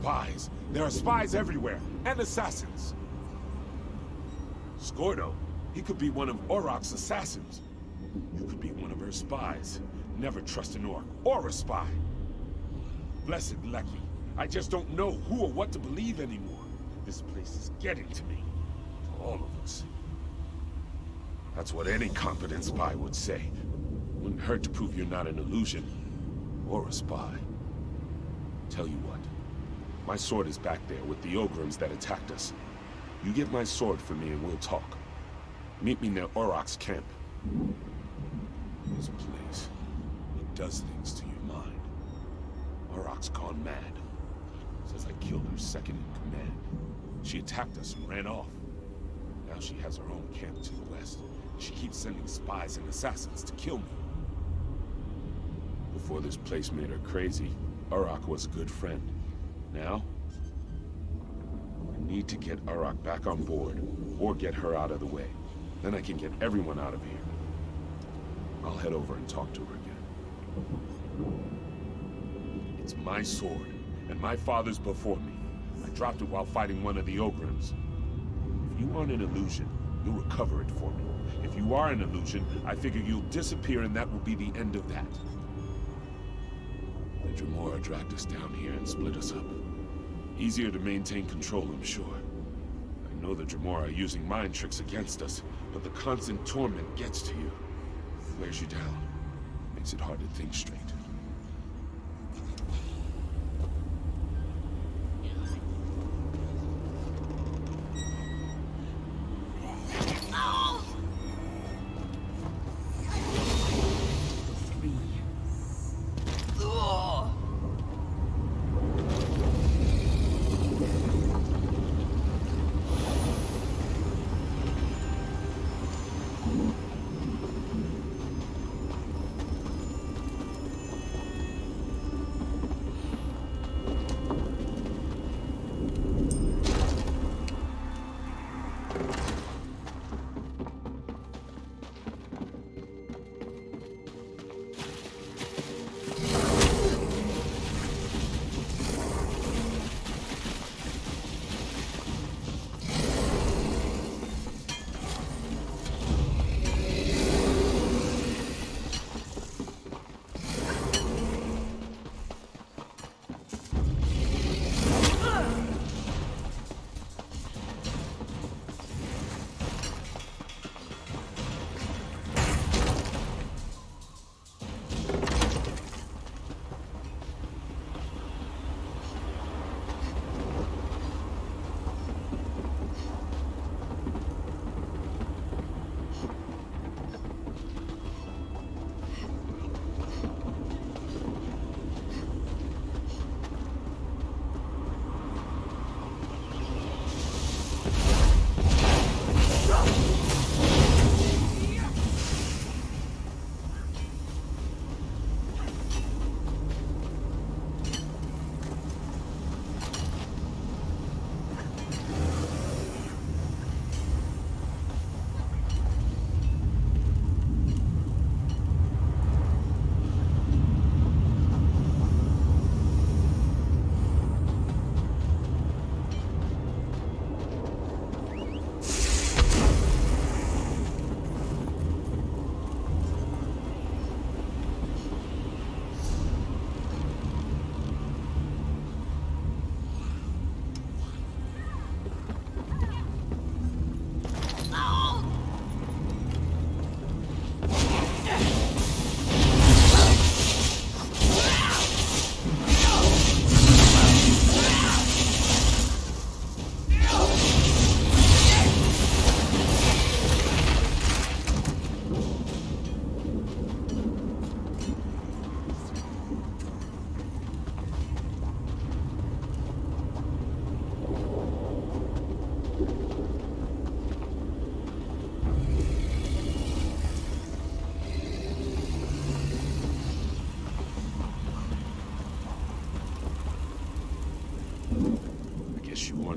Spies. There are spies everywhere, and assassins. Scordo, he could be one of Auroch's assassins. You could be one of her spies. Never trust an orc or a spy. Blessed Lecky, I just don't know who or what to believe anymore. This place is getting to me. To all of us. That's what any competent spy would say. Wouldn't hurt to prove you're not an illusion. Or a spy. Tell you what. My sword is back there with the Ogrims that attacked us. You get my sword for me and we'll talk. Meet me near Auroch's camp. This place, it does things to your mind. Auroch's gone mad. Says I killed her second in command. She attacked us and ran off. Now she has her own camp to the west. She keeps sending spies and assassins to kill me. Before this place made her crazy, Auroch was a good friend. Now, I need to get Auroch back on board, or get her out of the way. Then I can get everyone out of here. I'll head over and talk to her again. It's my sword, and my father's before me. I dropped it while fighting one of the Ogrims. If you aren't an illusion, you'll recover it for me. If you are an illusion, I figure you'll disappear and that will be the end of that. The Dremora dragged us down here and split us up. Easier to maintain control, I'm sure. I know the Dremora are using mind tricks against us, but the constant torment gets to you. Wears you down. Makes it hard to think straight.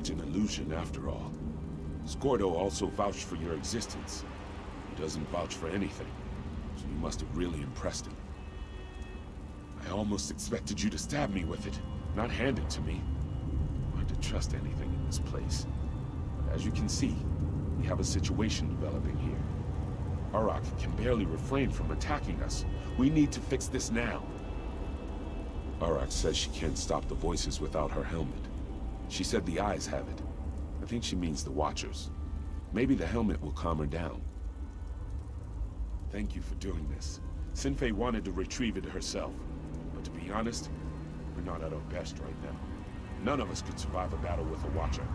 An illusion after all. Scordo also vouched for your existence. He doesn't vouch for anything, so you must have really impressed him. I almost expected you to stab me with it, not hand it to me. trust anything in this place. But as you can see, we have a situation developing here. Auroch can barely refrain from attacking us. We need to fix this now. Auroch says she can't stop the voices without her helmet. She said the eyes have it. I think she means the Watchers. Maybe the helmet will calm her down. Thank you for doing this. Sinfei wanted to retrieve it herself. But to be honest, we're not at our best right now. None of us could survive a battle with a Watcher.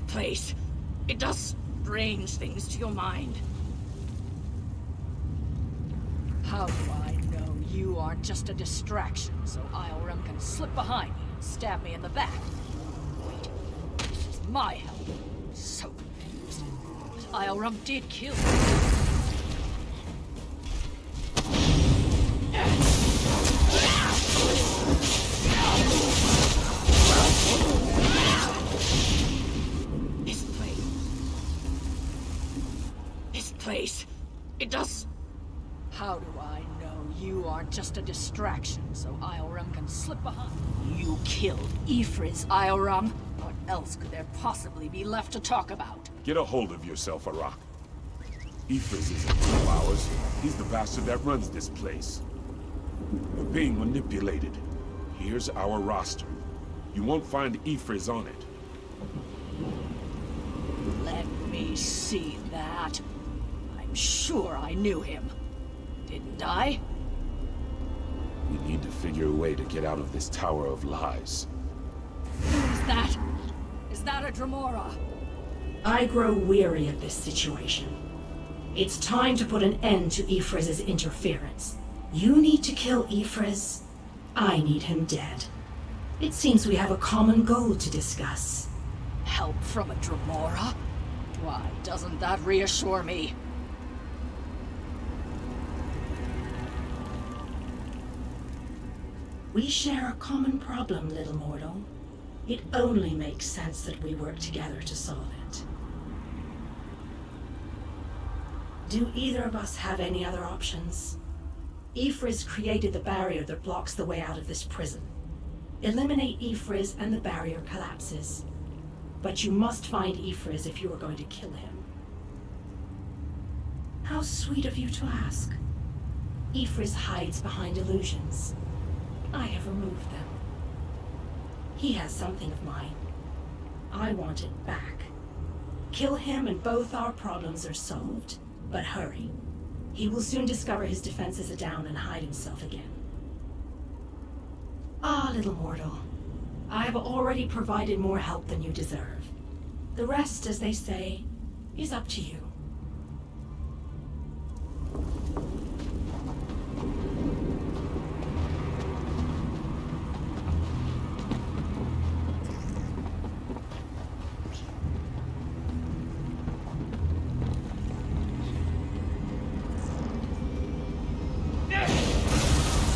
Place. It does strange things to your mind. How do I know you aren't just a distraction so Ioram can slip behind me and stab me in the back? Wait, this is my help. So confused. But Ioram did kill me. It does... How do I know you aren't just a distraction so Ioram can slip behind? You killed Ifriz, Ioram. What else could there possibly be left to talk about? Get a hold of yourself, Auroch. Ifriz isn't one of ours. He's the bastard that runs this place. We're being manipulated. Here's our roster. You won't find Ifriz on it. Let me see that. I'm sure I knew him. Didn't I? We need to figure a way to get out of this tower of lies. Who's that? Is that a Dremora? I grow weary of this situation. It's time to put an end to Ifriz's interference. You need to kill Ifriz. I need him dead. It seems we have a common goal to discuss. Help from a Dremora? Why, doesn't that reassure me? We share a common problem, little mortal. It only makes sense that we work together to solve it. Do either of us have any other options? Ifriz created the barrier that blocks the way out of this prison. Eliminate Ifriz and the barrier collapses. But you must find Ifriz if you are going to kill him. How sweet of you to ask. Ifriz hides behind illusions. I have removed them. He has something of mine. I want it back. Kill him and both our problems are solved. But hurry. He will soon discover his defenses are down and hide himself again. Ah, little mortal. I have already provided more help than you deserve. The rest, as they say, is up to you.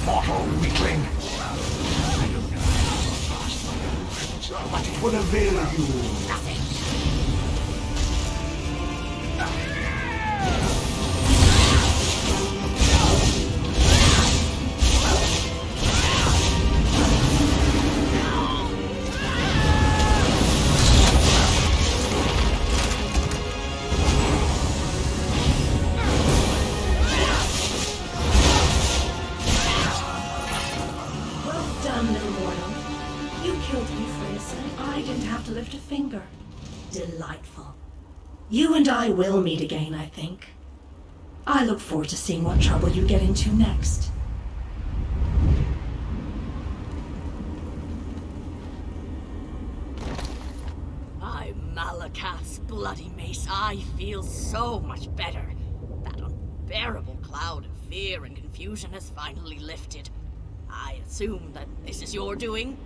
Mortal weakling! But it would avail you nothing. I will meet again, I think. I look forward to seeing what trouble you get into next. By Malakath's bloody mace, I feel so much better. That unbearable cloud of fear and confusion has finally lifted. I assume that this is your doing?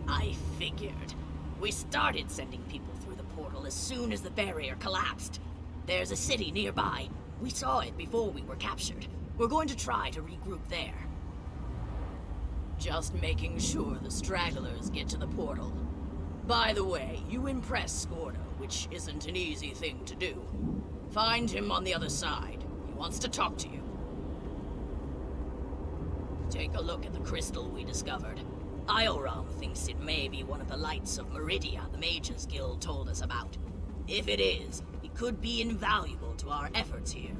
I figured. We started sending people through the portal as soon as the barrier collapsed. There's a city nearby. We saw it before we were captured. We're going to try to regroup there. Just making sure the stragglers get to the portal. By the way, you impressed Scordo, which isn't an easy thing to do. Find him on the other side. He wants to talk to you. Take a look at the crystal we discovered. Ioram thinks it may be one of the lights of Meridia the Mages Guild told us about. If it is, it could be invaluable to our efforts here.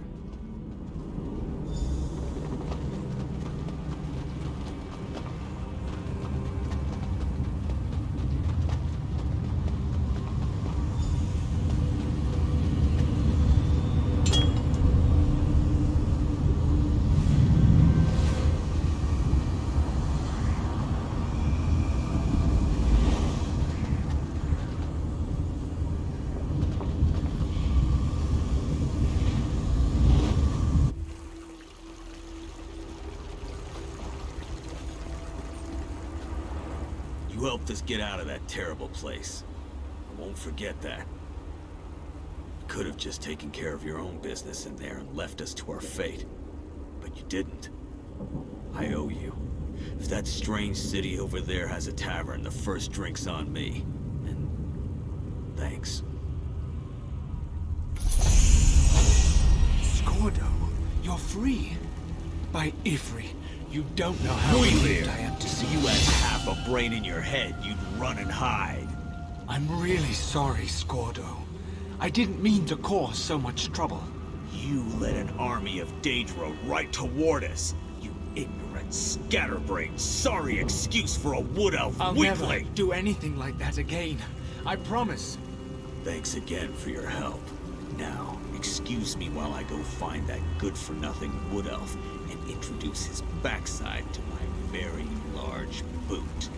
You helped us get out of that terrible place. I won't forget that. You could have just taken care of your own business in there and left us to our fate. But you didn't. I owe you. If that strange city over there has a tavern, the first drink's on me. And thanks. Scordo, you're free. By Ifri, you don't know how relieved I am to see You had half a brain in your head, you'd run and hide. I'm really sorry, Scordo. I didn't mean to cause so much trouble. You led an army of Daedra right toward us. You ignorant, scatterbrained, sorry excuse for a wood elf I'll weakling. never do anything like that again. I promise. Thanks again for your help. Now, excuse me while I go find that good-for-nothing wood elf and introduce his backside to my very large boot.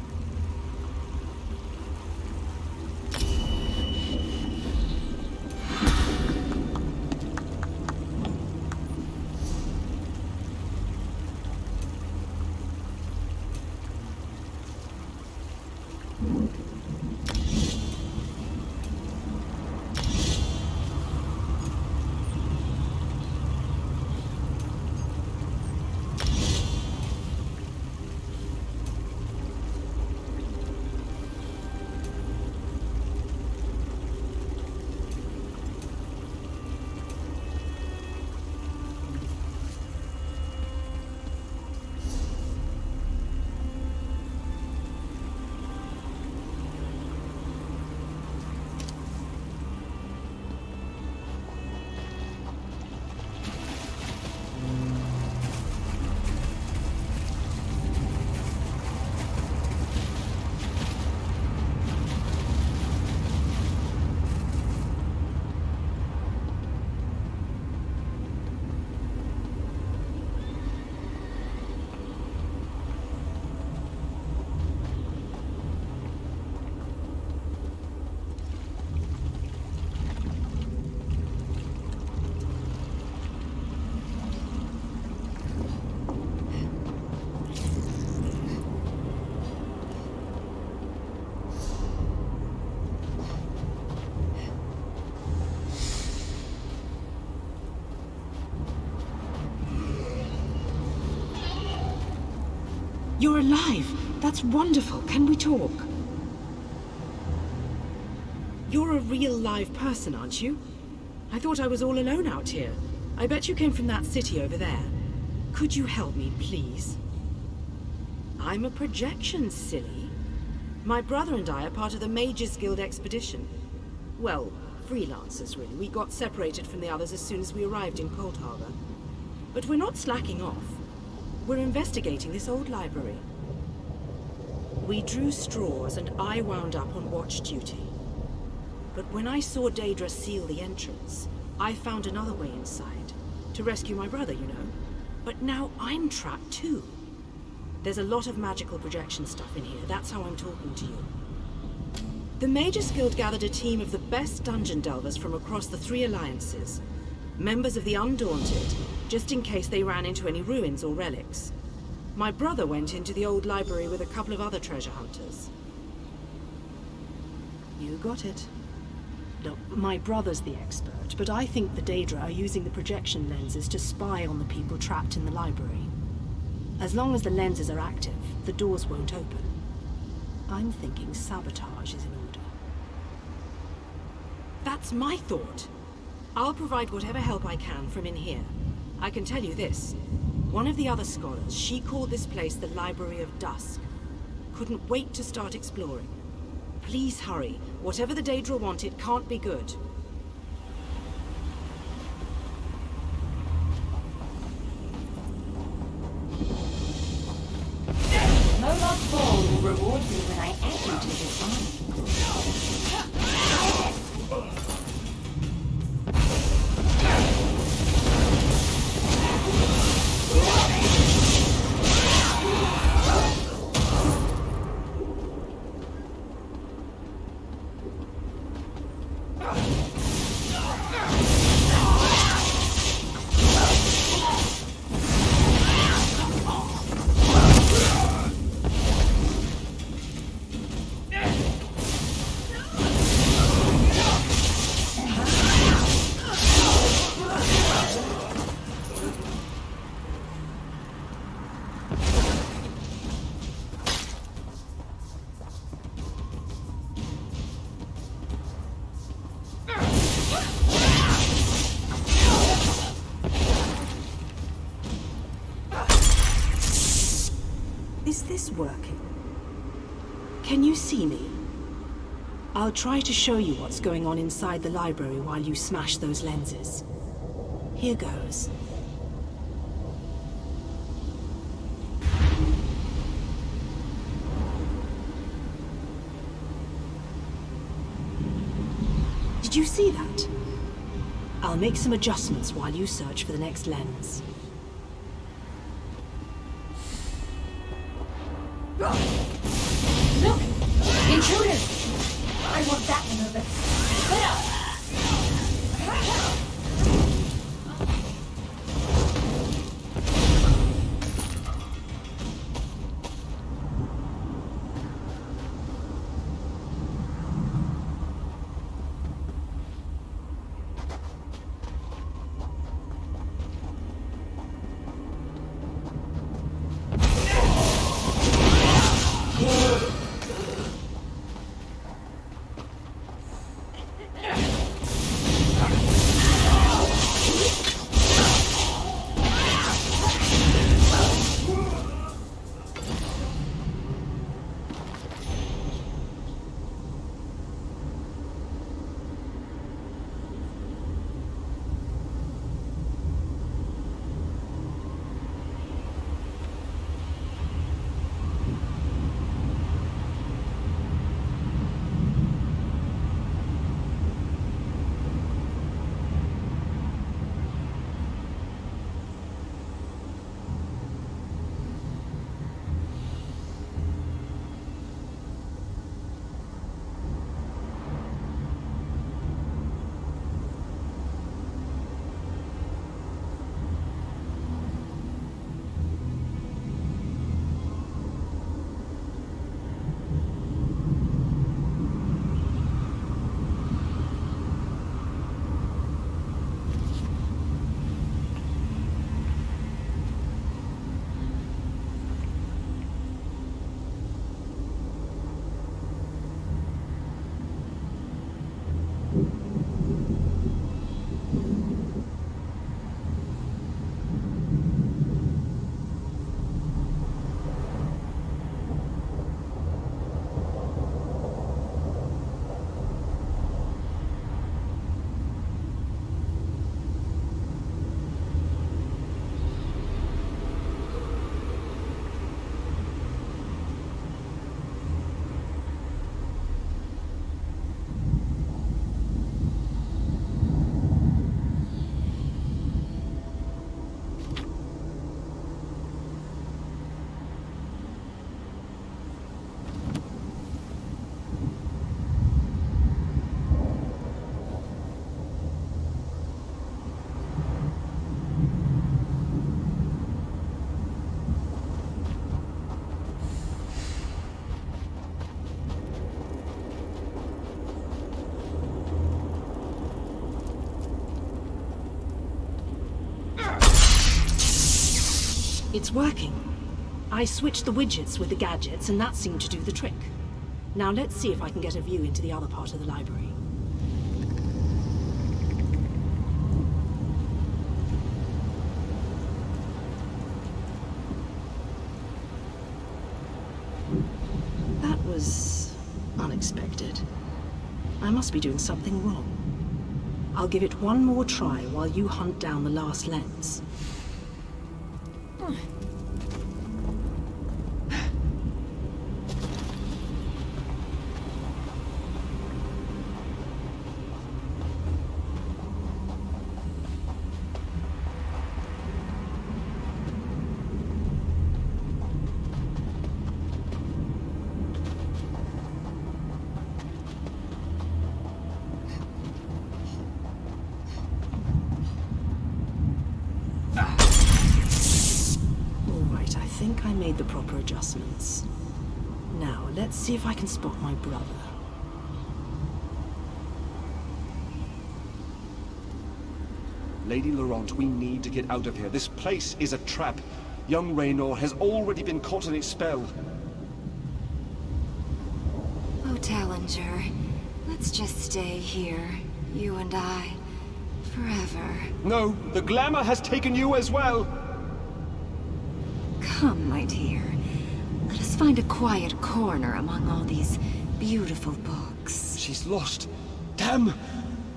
You're alive! That's wonderful. Can we talk? You're a real live person, aren't you? I thought I was all alone out here. I bet you came from that city over there. Could you help me, please? I'm a projection, silly. My brother and I are part of the Mages Guild expedition. Well, freelancers, really. We got separated from the others as soon as we arrived in Coldharbour. But we're not slacking off. We're investigating this old library. We drew straws and I wound up on watch duty. But when I saw Daedra seal the entrance, I found another way inside. To rescue my brother, you know. But now I'm trapped too. There's a lot of magical projection stuff in here, that's how I'm talking to you. The Magus Guild gathered a team of the best dungeon delvers from across the 3 alliances. Members of the Undaunted, just in case they ran into any ruins or relics. My brother went into the old library with a couple of other treasure hunters. You got it. Look, my brother's the expert, but I think the Daedra are using the projection lenses to spy on the people trapped in the library. As long as the lenses are active, the doors won't open. I'm thinking sabotage is in order. That's my thought. I'll provide whatever help I can from in here. I can tell you this. One of the other scholars, she called this place the Library of Dusk. Couldn't wait to start exploring. Please hurry. Whatever the Daedra want, it can't be good. Moloch Ball will reward me when I add you to his army. Is this working? Can you see me? I'll try to show you what's going on inside the library while you smash those lenses. Here goes. Did you see that? I'll make some adjustments while you search for the next lens. Look! Intruders! I want that one over. It's working. I switched the widgets with the gadgets, and that seemed to do the trick. Now let's see if I can get a view into the other part of the library. That was unexpected. I must be doing something wrong. I'll give it one more try while you hunt down the last lens. I think I made the proper adjustments. Now, let's see if I can spot my brother. Lady Laurent, we need to get out of here. This place is a trap. Young Raynor has already been caught in its spell. Oh, Tallinger, let's just stay here, you and I, forever. No, the glamour has taken you as well. Come, my dear. Let us find a quiet corner among all these beautiful books. She's lost. Damn!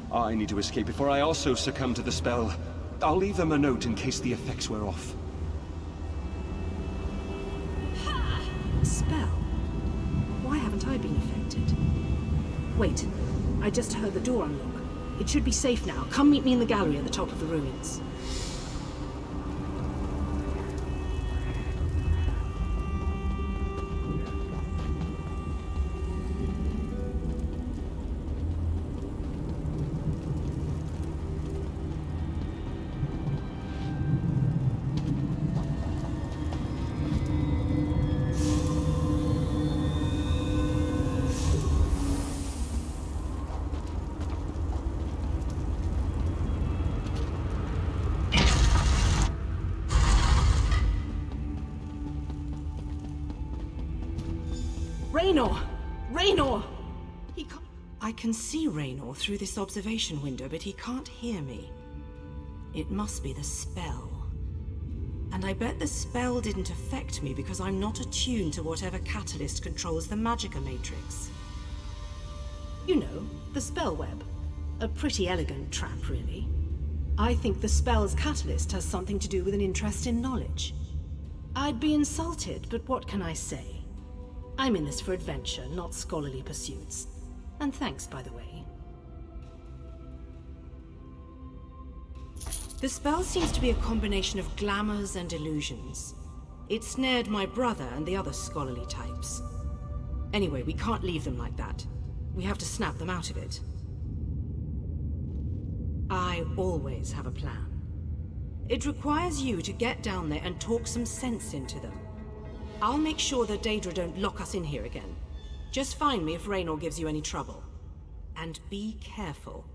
I need to escape before I also succumb to the spell. I'll leave them a note in case the effects wear off. Spell? Why haven't I been affected? Wait, I just heard the door unlock. It should be safe now. Come meet me in the gallery at the top of the ruins. Raynor! Raynor! He can't... I can see Raynor through this observation window, but he can't hear me. It must be the spell. And I bet the spell didn't affect me because I'm not attuned to whatever catalyst controls the Magicka matrix. You know, the spell web. A pretty elegant trap, really. I think the spell's catalyst has something to do with an interest in knowledge. I'd be insulted, but what can I say? I'm in this for adventure, not scholarly pursuits. And thanks, by the way. The spell seems to be a combination of glamours and illusions. It snared my brother and the other scholarly types. Anyway, we can't leave them like that. We have to snap them out of it. I always have a plan. It requires you to get down there and talk some sense into them. I'll make sure that Daedra don't lock us in here again. Just find me if Raynor gives you any trouble. And be careful.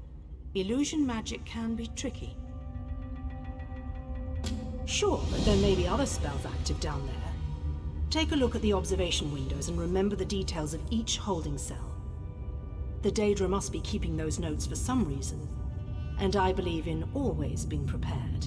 Illusion magic can be tricky. Sure, but there may be other spells active down there. Take a look at the observation windows and remember the details of each holding cell. The Daedra must be keeping those notes for some reason, and I believe in always being prepared.